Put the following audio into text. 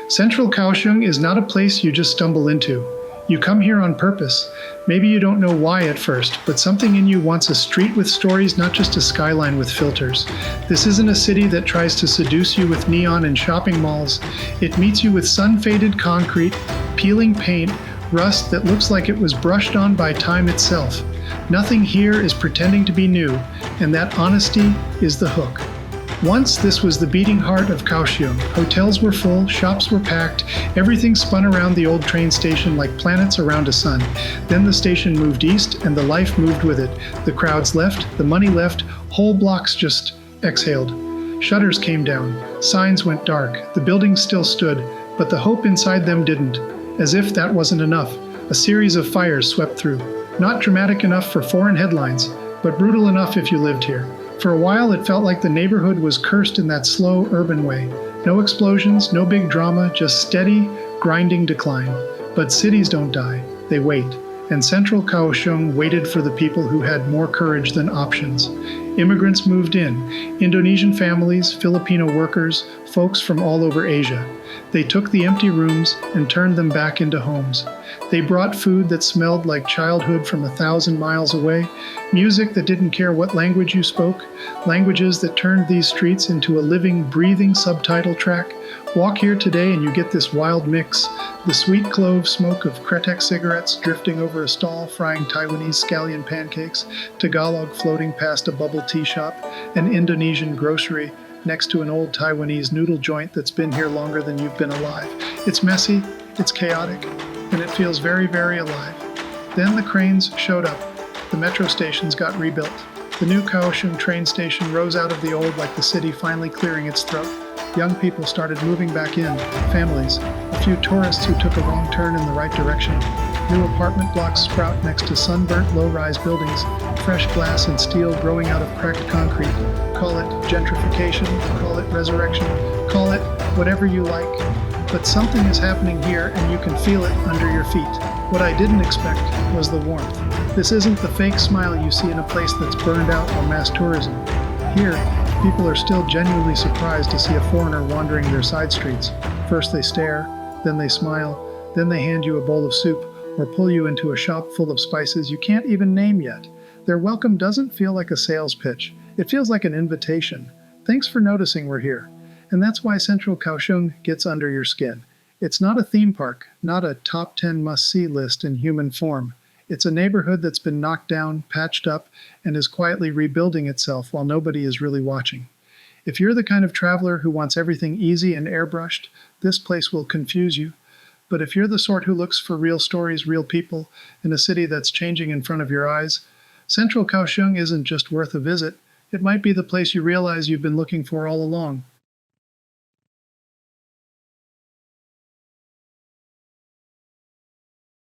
Central Kaohsiung is not a place you just stumble into. You come here on purpose. Maybe you don't know why at first, but something in you wants a street with stories, not just a skyline with filters. This isn't a city that tries to seduce you with neon and shopping malls. It meets you with sun-faded concrete, peeling paint, rust that looks like it was brushed on by time itself. Nothing here is pretending to be new, and that honesty is the hook. Once this was the beating heart of Kaohsiung. Hotels were full, shops were packed, everything spun around the old train station like planets around a sun. Then the station moved east and the life moved with it. The crowds left, the money left, whole blocks just exhaled. Shutters came down, signs went dark, the buildings still stood, but the hope inside them didn't. As if that wasn't enough, a series of fires swept through. Not dramatic enough for foreign headlines, but brutal enough if you lived here. For a while, it felt like the neighborhood was cursed in that slow, urban way. No explosions, no big drama, just steady, grinding decline. But cities don't die, they wait. And Central Kaohsiung waited for the people who had more courage than options. Immigrants moved in, Indonesian families, Filipino workers, folks from all over Asia. They took the empty rooms and turned them back into homes. They brought food that smelled like childhood from 1,000 miles away, music that didn't care what language you spoke, languages that turned these streets into a living, breathing subtitle track. Walk here today and you get this wild mix. The sweet clove smoke of Kretek cigarettes drifting over a stall frying Taiwanese scallion pancakes, Tagalog floating past a bubble tea shop, an Indonesian grocery next to an old Taiwanese noodle joint that's been here longer than you've been alive. It's messy, it's chaotic, and it feels very, very alive. Then the cranes showed up. The metro stations got rebuilt. The new Kaohsiung train station rose out of the old like the city finally clearing its throat. Young people started moving back in, families, a few tourists who took a wrong turn in the right direction. New apartment blocks sprout next to sunburnt low-rise buildings, fresh glass and steel growing out of cracked concrete. Call it gentrification, call it resurrection, call it whatever you like. But something is happening here and you can feel it under your feet. What I didn't expect was the warmth. This isn't the fake smile you see in a place that's burned out or mass tourism. Here, people are still genuinely surprised to see a foreigner wandering their side streets. First they stare, then they smile, then they hand you a bowl of soup or pull you into a shop full of spices you can't even name yet. Their welcome doesn't feel like a sales pitch. It feels like an invitation. Thanks for noticing we're here. And that's why Central Kaohsiung gets under your skin. It's not a theme park, not a top 10 must-see list in human form. It's a neighborhood that's been knocked down, patched up, and is quietly rebuilding itself while nobody is really watching. If you're the kind of traveler who wants everything easy and airbrushed, this place will confuse you. But if you're the sort who looks for real stories, real people, in a city that's changing in front of your eyes, Central Kaohsiung isn't just worth a visit. It might be the place you realize you've been looking for all along.